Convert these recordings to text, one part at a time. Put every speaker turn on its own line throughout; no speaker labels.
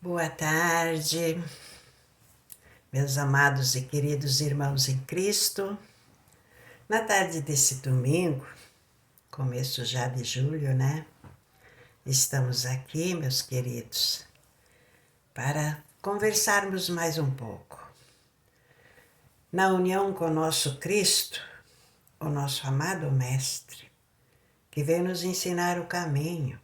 Boa tarde, meus amados e queridos irmãos em Cristo. Na tarde desse domingo, começo já de julho, né? Estamos aqui, meus queridos, para conversarmos mais um pouco. Na união com o nosso Cristo, o nosso amado Mestre, que veio nos ensinar o caminho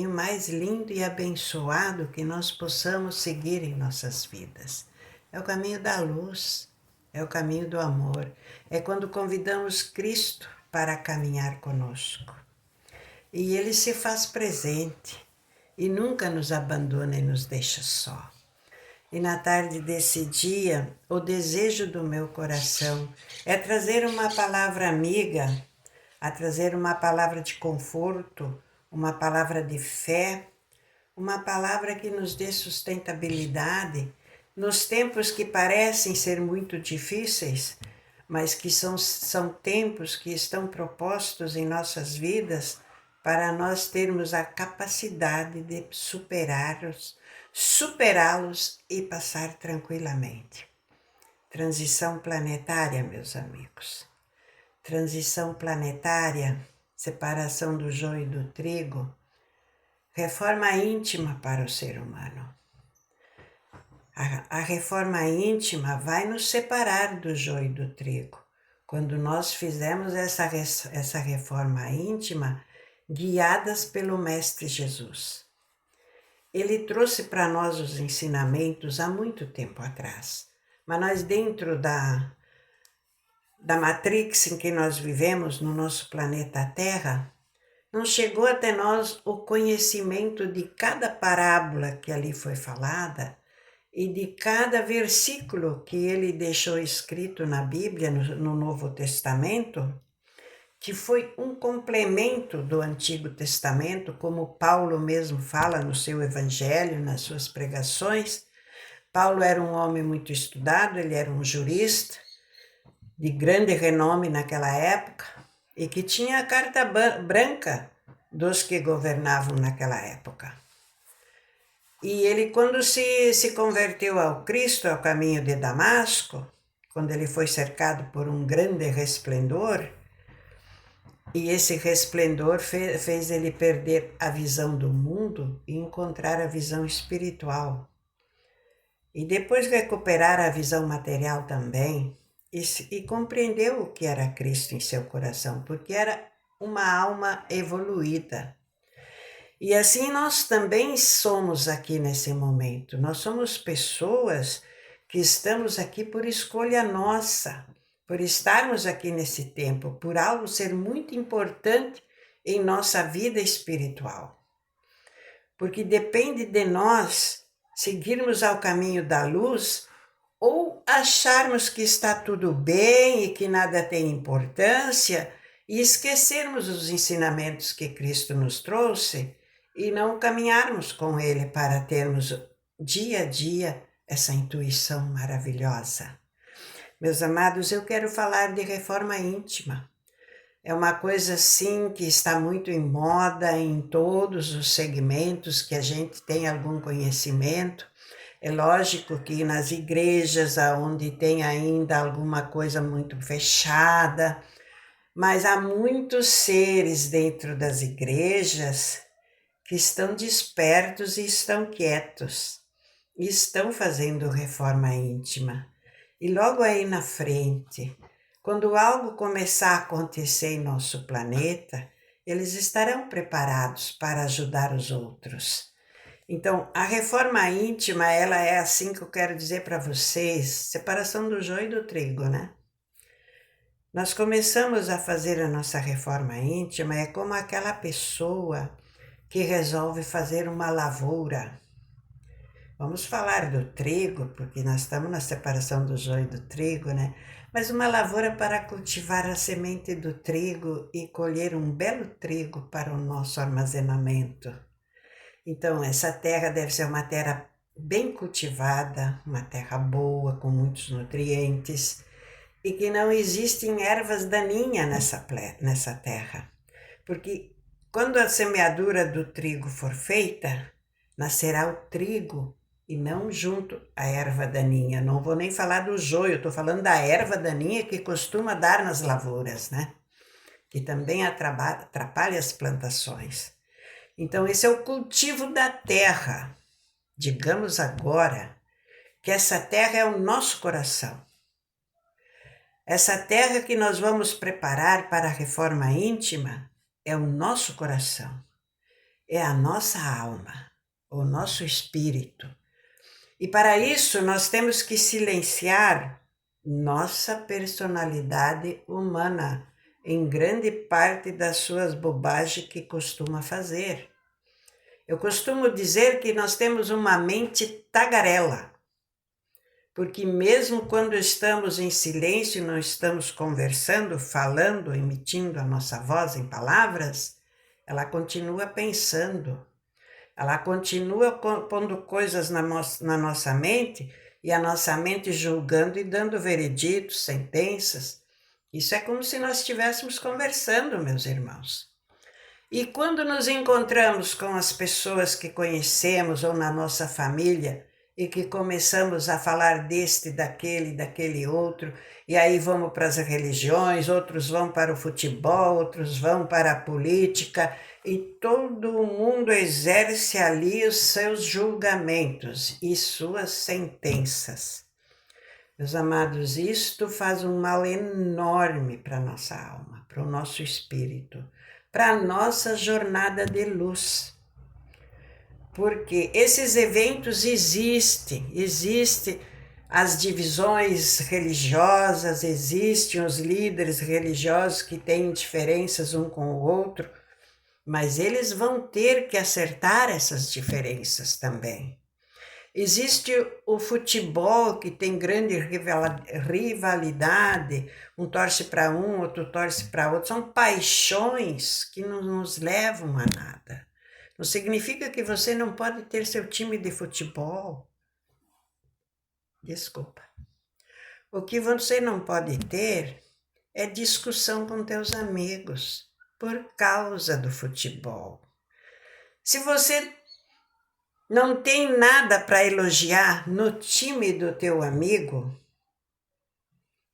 mais lindo e abençoado que nós possamos seguir em nossas vidas. É o caminho da luz, é o caminho do amor, é quando convidamos Cristo para caminhar conosco. E Ele se faz presente e nunca nos abandona e nos deixa só. E na tarde desse dia, o desejo do meu coração é trazer uma palavra amiga, a trazer uma palavra de conforto, uma palavra de fé, uma palavra que nos dê sustentabilidade nos tempos que parecem ser muito difíceis, mas que são tempos que estão propostos em nossas vidas para nós termos a capacidade de superá-los e passar tranquilamente. Transição planetária, meus amigos. Transição planetária, separação do joio e do trigo, reforma íntima para o ser humano. A reforma íntima vai nos separar do joio e do trigo. Quando nós fizemos essa reforma íntima, guiadas pelo Mestre Jesus. Ele trouxe para nós os ensinamentos há muito tempo atrás, mas nós dentro da matrix em que nós vivemos no nosso planeta Terra, não chegou até nós o conhecimento de cada parábola que ali foi falada e de cada versículo que ele deixou escrito na Bíblia, no Novo Testamento, que foi um complemento do Antigo Testamento, como Paulo mesmo fala no seu Evangelho, nas suas pregações. Paulo era um homem muito estudado, ele era um jurista, de grande renome naquela época, e que tinha a carta branca dos que governavam naquela época. E ele, quando se converteu ao Cristo, ao caminho de Damasco, quando ele foi cercado por um grande resplendor, e esse resplendor fez ele perder a visão do mundo e encontrar a visão espiritual. E depois recuperar a visão material também, e compreendeu o que era Cristo em seu coração, porque era uma alma evoluída. E assim nós também somos aqui nesse momento. Nós somos pessoas que estamos aqui por escolha nossa, por estarmos aqui nesse tempo, por algo ser muito importante em nossa vida espiritual. Porque depende de nós seguirmos ao caminho da luz ou acharmos que está tudo bem e que nada tem importância e esquecermos os ensinamentos que Cristo nos trouxe e não caminharmos com Ele para termos dia a dia essa intuição maravilhosa. Meus amados, eu quero falar de reforma íntima. É uma coisa, sim, que está muito em moda em todos os segmentos que a gente tem algum conhecimento. É lógico que nas igrejas, onde tem ainda alguma coisa muito fechada, mas há muitos seres dentro das igrejas que estão despertos e estão quietos, e estão fazendo reforma íntima. E logo aí na frente, quando algo começar a acontecer em nosso planeta, eles estarão preparados para ajudar os outros. Então, a reforma íntima, ela é assim que eu quero dizer para vocês, separação do joio e do trigo, né? Nós começamos a fazer a nossa reforma íntima, é como aquela pessoa que resolve fazer uma lavoura. Vamos falar do trigo, porque nós estamos na separação do joio e do trigo, né? Mas uma lavoura para cultivar a semente do trigo e colher um belo trigo para o nosso armazenamento. Então, essa terra deve ser uma terra bem cultivada, uma terra boa, com muitos nutrientes, e que não existem ervas daninhas nessa terra. Porque quando a semeadura do trigo for feita, nascerá o trigo e não junto à erva daninha. Não vou nem falar do joio, estou falando da erva daninha que costuma dar nas lavouras, né? Que também atrapalha as plantações. Então, esse é o cultivo da terra. Digamos agora que essa terra é o nosso coração. Essa terra que nós vamos preparar para a reforma íntima é o nosso coração, é a nossa alma, o nosso espírito. E para isso nós temos que silenciar nossa personalidade humana em grande parte das suas bobagens que costuma fazer. Eu costumo dizer que nós temos uma mente tagarela, porque mesmo quando estamos em silêncio, não estamos conversando, falando, emitindo a nossa voz em palavras, ela continua pensando, ela continua pondo coisas na nossa mente e a nossa mente julgando e dando vereditos, sentenças. Isso é como se nós estivéssemos conversando, meus irmãos. E quando nos encontramos com as pessoas que conhecemos ou na nossa família e que começamos a falar daquele outro, e aí vamos para as religiões, outros vão para o futebol, outros vão para a política, e todo mundo exerce ali os seus julgamentos e suas sentenças. Meus amados, isto faz um mal enorme para a nossa alma, para o nosso espírito, para a nossa jornada de luz. Porque esses eventos existem as divisões religiosas, existem os líderes religiosos que têm diferenças um com o outro, mas eles vão ter que acertar essas diferenças também. Existe o futebol que tem grande rivalidade, um torce para um, outro torce para outro, são paixões que não nos levam a nada. Não significa que você não pode ter seu time de futebol. Desculpa. O que você não pode ter é discussão com teus amigos por causa do futebol. Se você não tem nada para elogiar no time do teu amigo,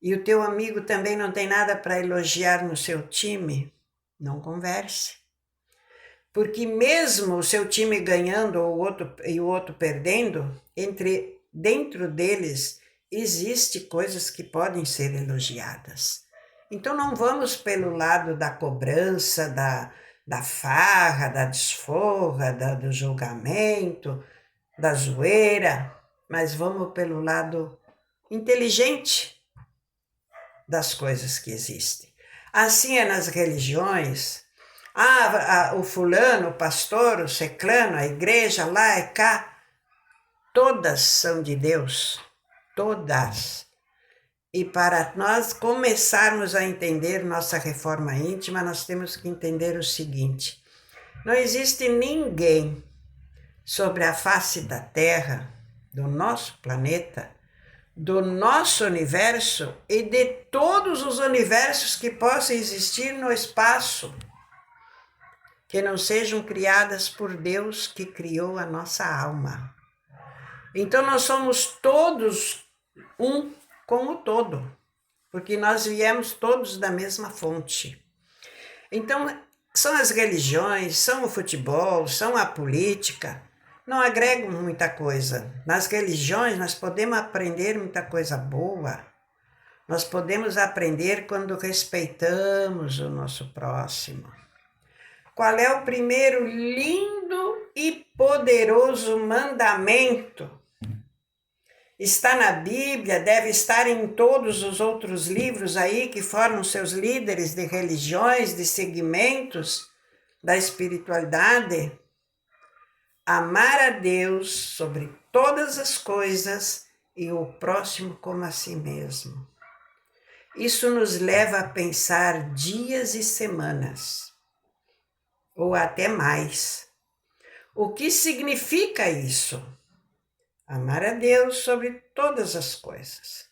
e o teu amigo também não tem nada para elogiar no seu time, não converse. Porque mesmo o seu time ganhando e o outro perdendo, dentro deles existe coisas que podem ser elogiadas. Então não vamos pelo lado da cobrança, da farra, da desforra, do julgamento, da zoeira, mas vamos pelo lado inteligente das coisas que existem. Assim é nas religiões. O fulano, o pastor, o ciclano, a igreja lá e cá, todas são de Deus, todas. E para nós começarmos a entender nossa reforma íntima, nós temos que entender o seguinte: não existe ninguém sobre a face da Terra, do nosso planeta, do nosso universo e de todos os universos que possam existir no espaço, que não sejam criadas por Deus que criou a nossa alma. Então nós somos todos um com o todo, porque nós viemos todos da mesma fonte. Então são as religiões, são o futebol, são a política, não agregam muita coisa. Nas religiões nós podemos aprender muita coisa boa. Nós podemos aprender quando respeitamos o nosso próximo. Qual é o primeiro lindo e poderoso mandamento? Está na Bíblia, deve estar em todos os outros livros aí que formam seus líderes de religiões, de segmentos da espiritualidade. Amar a Deus sobre todas as coisas e o próximo como a si mesmo. Isso nos leva a pensar dias e semanas, ou até mais. O que significa isso? Amar a Deus sobre todas as coisas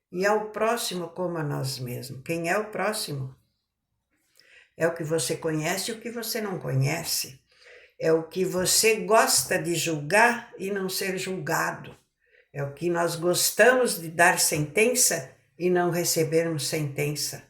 e ao próximo como a nós mesmos. Quem é o próximo? É o que você conhece e o que você não conhece. é o que você gosta de julgar e não ser julgado. É o que nós gostamos de dar sentença e não recebermos sentença.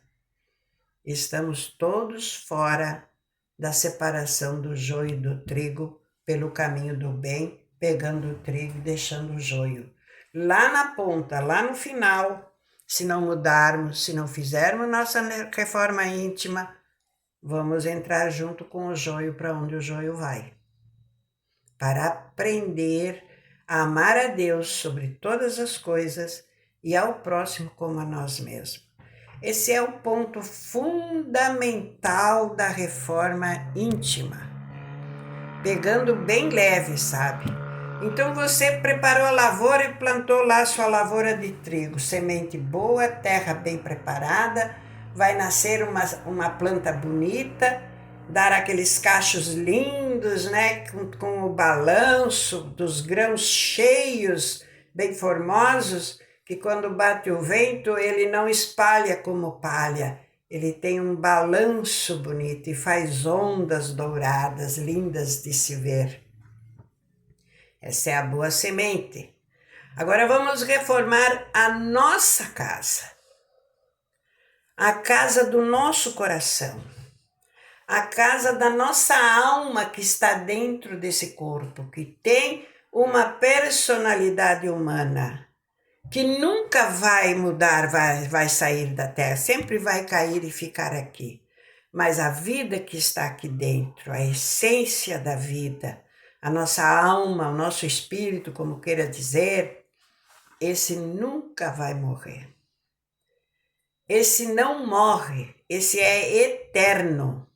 Estamos todos fora da separação do joio e do trigo pelo caminho do bem, pegando o trigo e deixando o joio. Lá na ponta, lá no final, se não mudarmos, se não fizermos nossa reforma íntima, vamos entrar junto com o joio para onde o joio vai. Para aprender a amar a Deus sobre todas as coisas e ao próximo como a nós mesmos. Esse é o ponto fundamental da reforma íntima. Pegando bem leve, sabe? Então você preparou a lavoura e plantou lá sua lavoura de trigo. Semente boa, terra bem preparada, vai nascer uma planta bonita, dar aqueles cachos lindos, né? Com o balanço dos grãos cheios, bem formosos, que quando bate o vento, ele não espalha como palha, ele tem um balanço bonito e faz ondas douradas, lindas de se ver. Essa é a boa semente. Agora vamos reformar a nossa casa, a casa do nosso coração, a casa da nossa alma que está dentro desse corpo, que tem uma personalidade humana, que nunca vai mudar, vai sair da terra, sempre vai cair e ficar aqui. Mas a vida que está aqui dentro, a essência da vida, a nossa alma, o nosso espírito, como queira dizer, esse nunca vai morrer. Esse não morre, esse é eterno.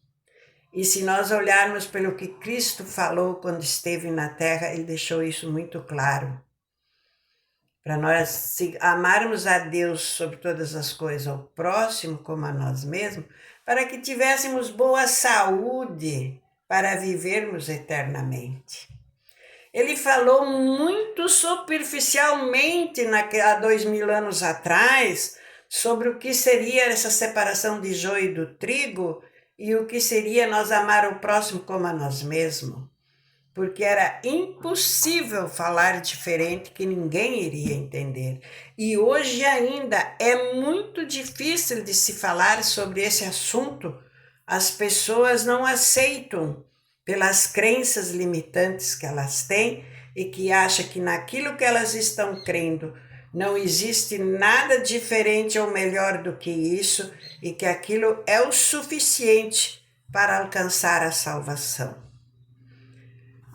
E se nós olharmos pelo que Cristo falou quando esteve na terra, ele deixou isso muito claro. Para nós amarmos a Deus sobre todas as coisas, ao próximo como a nós mesmos, para que tivéssemos boa saúde para vivermos eternamente. Ele falou muito superficialmente há 2000 anos atrás sobre o que seria essa separação de joio e do trigo e o que seria nós amar o próximo como a nós mesmos. Porque era impossível falar diferente que ninguém iria entender. E hoje ainda é muito difícil de se falar sobre esse assunto. As pessoas não aceitam pelas crenças limitantes que elas têm e que acham que naquilo que elas estão crendo não existe nada diferente ou melhor do que isso e que aquilo é o suficiente para alcançar a salvação.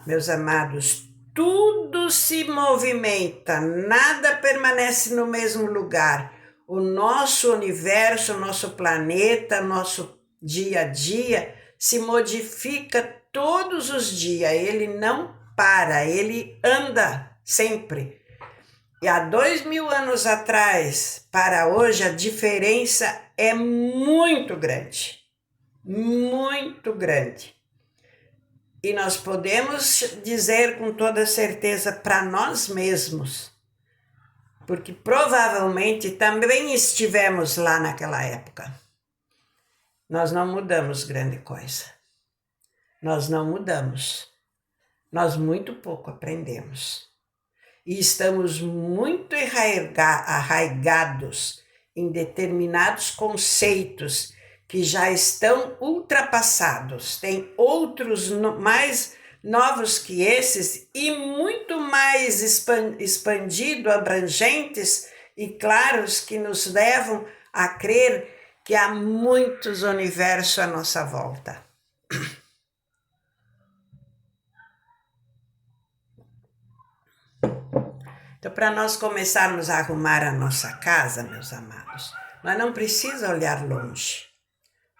Meus amados, tudo se movimenta, nada permanece no mesmo lugar. O nosso universo, o nosso planeta, nosso dia a dia se modifica todos os dias. Ele não para, ele anda sempre. E há 2000 anos atrás, para hoje, a diferença é muito grande. Muito grande. E nós podemos dizer com toda certeza para nós mesmos, porque provavelmente também estivemos lá naquela época. Nós não mudamos grande coisa. Nós não mudamos. Nós muito pouco aprendemos. E estamos muito arraigados em determinados conceitos que já estão ultrapassados, tem outros mais novos que esses e muito mais expandido, abrangentes e claros que nos levam a crer que há muitos universos à nossa volta. Então, para nós começarmos a arrumar a nossa casa, meus amados, nós não precisamos olhar longe.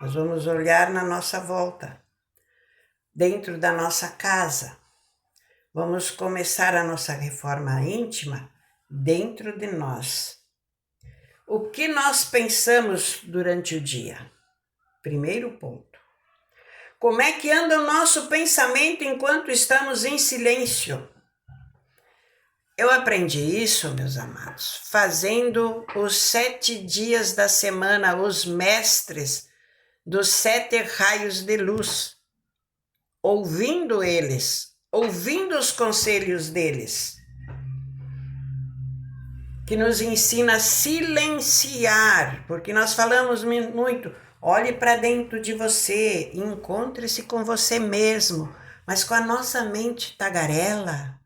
Nós vamos olhar na nossa volta, dentro da nossa casa. Vamos começar a nossa reforma íntima dentro de nós. O que nós pensamos durante o dia? Primeiro ponto. Como é que anda o nosso pensamento enquanto estamos em silêncio? Eu aprendi isso, meus amados, fazendo os 7 dias da semana, os mestres dos 7 raios de luz. ouvindo eles, ouvindo os conselhos deles, que nos ensina a silenciar, porque nós falamos muito, olhe para dentro de você, encontre-se com você mesmo, mas com a nossa mente tagarela,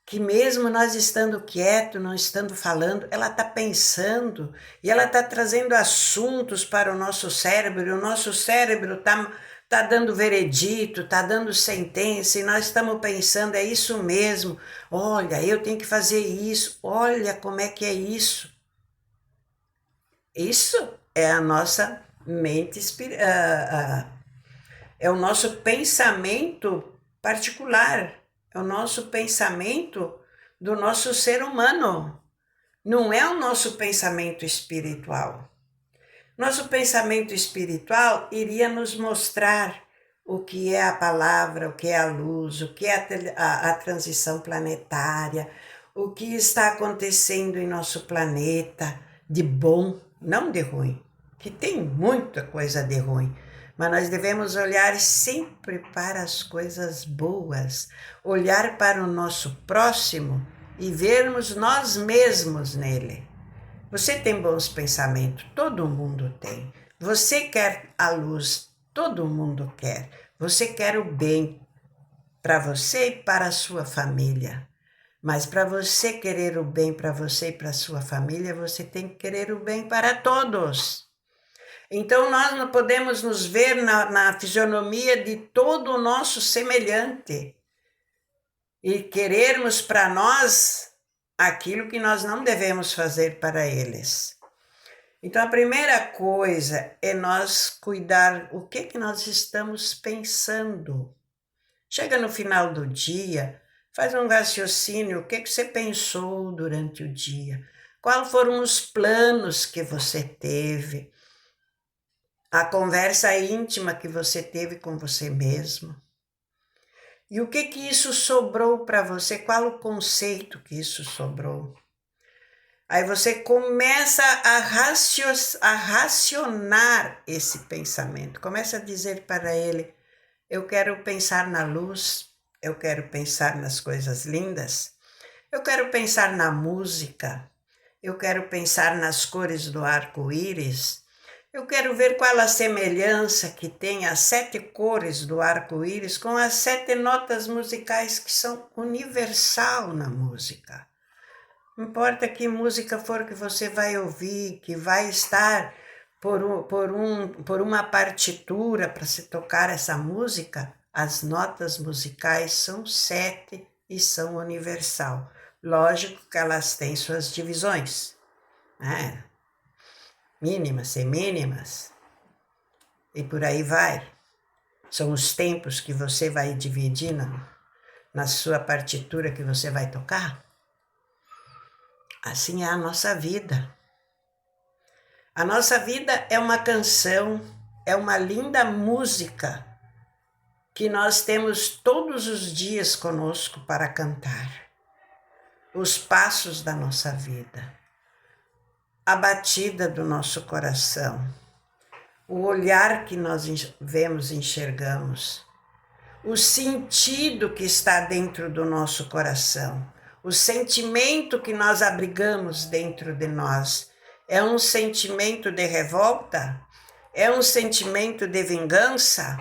que mesmo nós estando quieto, não estando falando, ela está pensando e ela está trazendo assuntos para o nosso cérebro, e o nosso cérebro está dando veredito, está dando sentença, e nós estamos pensando, é isso mesmo, olha, eu tenho que fazer isso, olha como é que é isso. Isso é a nossa mente espiritual, é o nosso pensamento particular, é o nosso pensamento do nosso ser humano, não é o nosso pensamento espiritual. Nosso pensamento espiritual iria nos mostrar o que é a palavra, o que é a luz, o que é a transição planetária, o que está acontecendo em nosso planeta de bom, não de ruim, que tem muita coisa de ruim, mas nós devemos olhar sempre para as coisas boas, olhar para o nosso próximo e vermos nós mesmos nele. Você tem bons pensamentos, todo mundo tem. Você quer a luz, todo mundo quer. Você quer o bem para você e para a sua família. Mas para você querer o bem para você e para a sua família, você tem que querer o bem para todos. Então nós não podemos nos ver na fisionomia de todo o nosso semelhante e querermos para nós aquilo que nós não devemos fazer para eles. Então a primeira coisa é nós cuidar o que nós estamos pensando. Chega no final do dia, faz um raciocínio, o que você pensou durante o dia, quais foram os planos que você teve, a conversa íntima que você teve com você mesmo. E o que isso sobrou para você, qual o conceito que isso sobrou. Aí você começa a racionar esse pensamento, começa a dizer para ele, eu quero pensar na luz, eu quero pensar nas coisas lindas, eu quero pensar na música, eu quero pensar nas cores do arco-íris, eu quero ver qual a semelhança que tem as 7 cores do arco-íris com as 7 notas musicais que são universal na música. Não importa que música for que você vai ouvir, que vai estar por uma partitura para se tocar essa música, as notas musicais são 7 e são universal. Lógico que elas têm suas divisões, né? Mínimas, semínimas, e por aí vai. São os tempos que você vai dividir na sua partitura que você vai tocar. Assim é a nossa vida. A nossa vida é uma canção, é uma linda música que nós temos todos os dias conosco para cantar. Os passos da nossa vida, a batida do nosso coração, o olhar que nós vemos e enxergamos, o sentido que está dentro do nosso coração, o sentimento que nós abrigamos dentro de nós. É um sentimento de revolta? É um sentimento de vingança?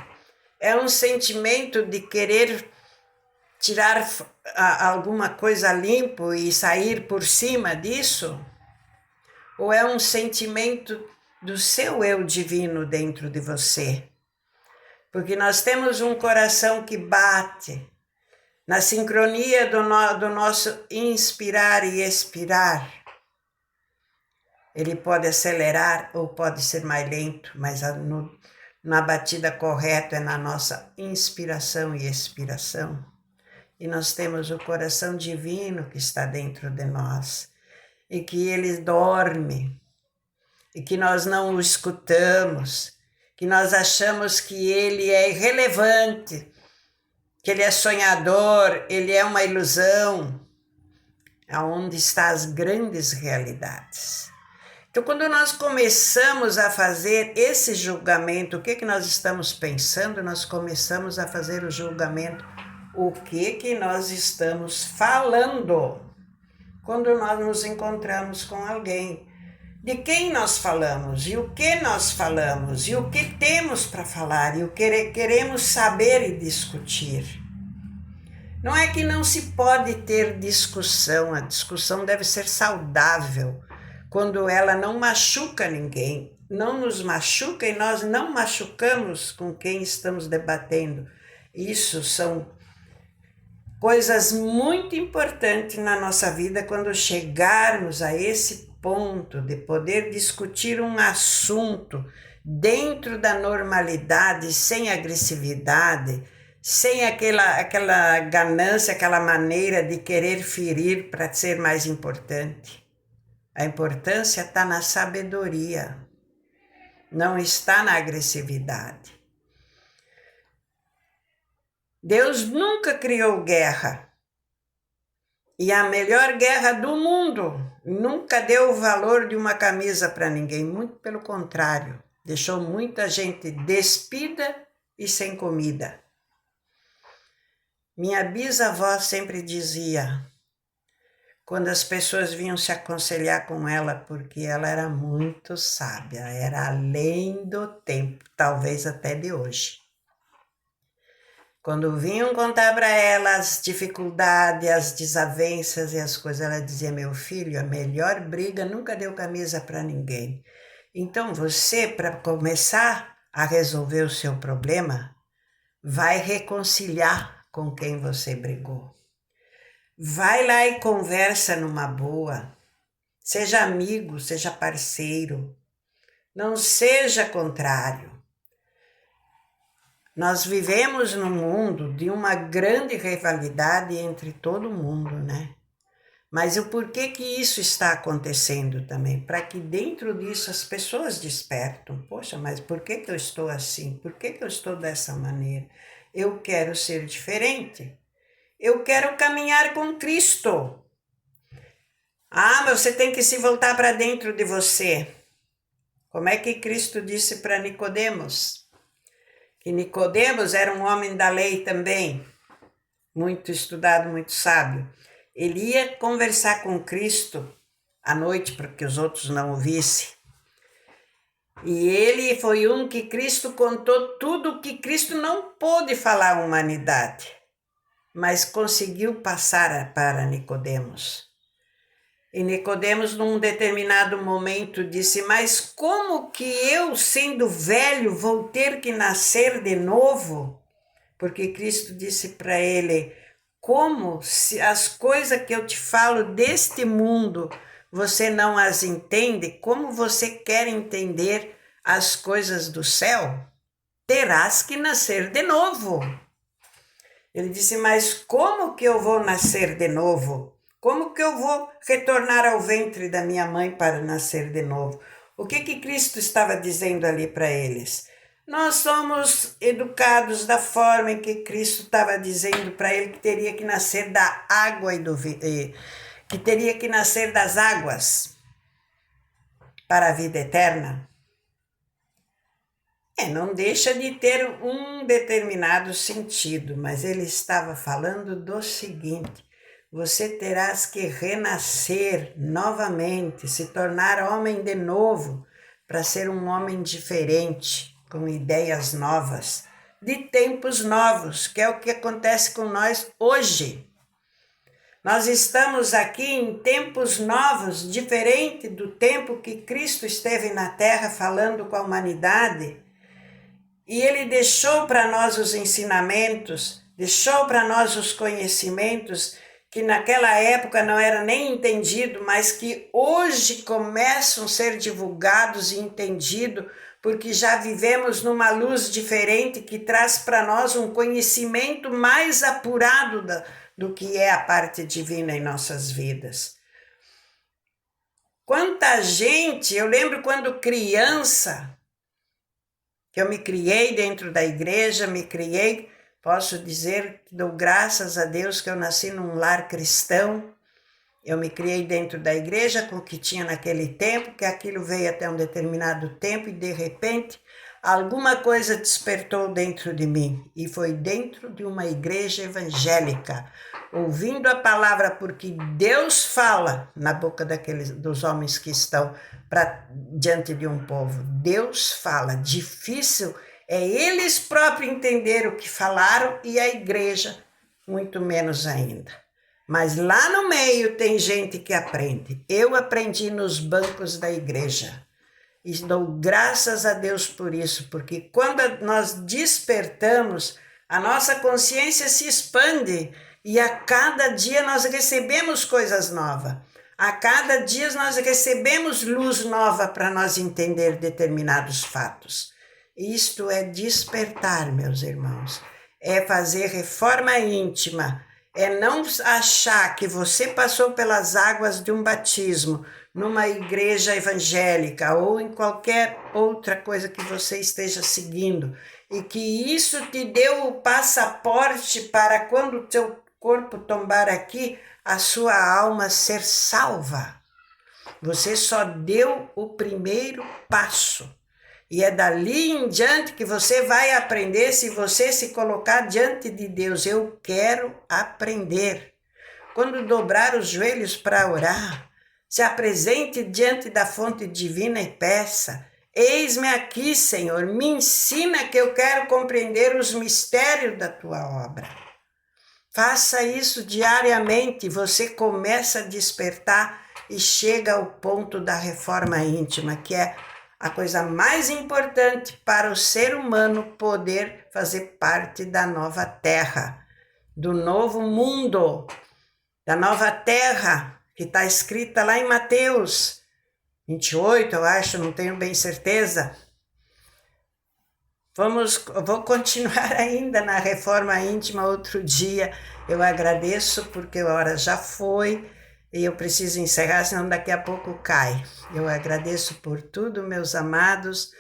É um sentimento de querer tirar alguma coisa limpo e sair por cima disso? Ou é um sentimento do seu eu divino dentro de você? Porque nós temos um coração que bate na sincronia do nosso inspirar e expirar. Ele pode acelerar ou pode ser mais lento, mas na batida correta é na nossa inspiração e expiração. E nós temos o coração divino que está dentro de nós e que ele dorme e que nós não o escutamos, que nós achamos que ele é irrelevante, que ele é sonhador, ele é uma ilusão, aonde estão as grandes realidades. Então, quando nós começamos a fazer esse julgamento, o que que nós estamos pensando? Nós começamos a fazer o julgamento, o que que nós estamos falando quando nós nos encontramos com alguém. De quem nós falamos, e o que nós falamos, e o que temos para falar, e o que queremos saber e discutir. Não é que não se pode ter discussão, a discussão deve ser saudável, quando ela não machuca ninguém, não nos machuca e nós não machucamos com quem estamos debatendo. Isso são coisas muito importantes na nossa vida quando chegarmos a esse ponto de poder discutir um assunto dentro da normalidade, sem agressividade, sem aquela ganância, aquela maneira de querer ferir para ser mais importante. A importância está na sabedoria, não está na agressividade. Deus nunca criou guerra. E a melhor guerra do mundo nunca deu o valor de uma camisa para ninguém, muito pelo contrário, deixou muita gente despida e sem comida. Minha bisavó sempre dizia, quando as pessoas vinham se aconselhar com ela, porque ela era muito sábia, era além do tempo, talvez até de hoje. Quando vinham contar para ela as dificuldades, as desavenças e as coisas, ela dizia, meu filho, a melhor briga nunca deu camisa para ninguém. Então você, para começar a resolver o seu problema, vai reconciliar com quem você brigou. Vai lá e conversa numa boa. Seja amigo, seja parceiro. Não seja contrário. Nós vivemos num mundo de uma grande rivalidade entre todo mundo, né? Mas o porquê que isso está acontecendo também? Para que dentro disso as pessoas despertam. Poxa, mas por que eu estou assim? Por que eu estou dessa maneira? Eu quero ser diferente. Eu quero caminhar com Cristo. Ah, mas você tem que se voltar para dentro de você. Como é que Cristo disse para Nicodemos? Que Nicodemos era um homem da lei também, muito estudado, muito sábio. Ele ia conversar com Cristo à noite para que os outros não ouvissem. E ele foi um que Cristo contou tudo o que Cristo não pôde falar à humanidade, mas conseguiu passar para Nicodemos. E Nicodemos, num determinado momento, disse, mas como que eu, sendo velho, vou ter que nascer de novo? Porque Cristo disse para ele, como se as coisas que eu te falo deste mundo, você não as entende, como você quer entender as coisas do céu? Terás que nascer de novo. Ele disse, mas como que eu vou nascer de novo? Como que eu vou retornar ao ventre da minha mãe para nascer de novo? O que que Cristo estava dizendo ali para eles? Nós somos educados da forma em que Cristo estava dizendo para ele que teria que nascer da água que teria que nascer das águas para a vida eterna. Não deixa de ter um determinado sentido, mas ele estava falando do seguinte, você terás que renascer novamente, se tornar homem de novo, para ser um homem diferente, com ideias novas, de tempos novos, que é o que acontece com nós hoje. Nós estamos aqui em tempos novos, diferente do tempo que Cristo esteve na Terra falando com a humanidade, e ele deixou para nós os ensinamentos, deixou para nós os conhecimentos que naquela época não era nem entendido, mas que hoje começam a ser divulgados e entendidos, porque já vivemos numa luz diferente que traz para nós um conhecimento mais apurado do que é a parte divina em nossas vidas. Quanta gente, eu lembro quando criança, que eu me criei dentro da igreja, posso dizer que dou graças a Deus que eu nasci num lar cristão, Eu me criei dentro da igreja com o que tinha naquele tempo, que aquilo veio até um determinado tempo e, de repente, alguma coisa despertou dentro de mim. E foi dentro de uma igreja evangélica, ouvindo a palavra, porque Deus fala na boca dos homens que estão diante de um povo. Deus fala. Difícil é eles próprios entender o que falaram e a igreja, muito menos ainda. Mas lá no meio tem gente que aprende. Eu aprendi nos bancos da igreja. E dou graças a Deus por isso, porque quando nós despertamos, a nossa consciência se expande e a cada dia nós recebemos coisas novas. A cada dia nós recebemos luz nova para nós entender determinados fatos. Isto é despertar, meus irmãos. É fazer reforma íntima. É não achar que você passou pelas águas de um batismo numa igreja evangélica ou em qualquer outra coisa que você esteja seguindo e que isso te deu o passaporte para quando o teu corpo tombar aqui, a sua alma ser salva. Você só deu o primeiro passo. E é dali em diante que você vai aprender se você se colocar diante de Deus. Eu quero aprender. Quando dobrar os joelhos para orar, se apresente diante da fonte divina e peça: eis-me aqui, Senhor, me ensina que eu quero compreender os mistérios da tua obra. Faça isso diariamente, você começa a despertar e chega ao ponto da reforma íntima, que é a coisa mais importante para o ser humano poder fazer parte da nova terra, do novo mundo, da nova terra, que está escrita lá em Mateus 28, eu acho, não tenho bem certeza. Vou continuar ainda na reforma íntima outro dia. Eu agradeço porque a hora já foi e eu preciso encerrar, senão daqui a pouco cai. Eu agradeço por tudo, meus amados.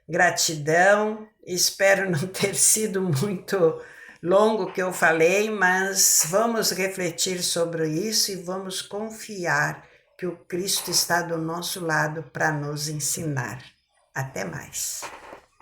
Gratidão. Espero não ter sido muito longo o que eu falei, mas vamos refletir sobre isso e vamos confiar que o Cristo está do nosso lado para nos ensinar. Até mais.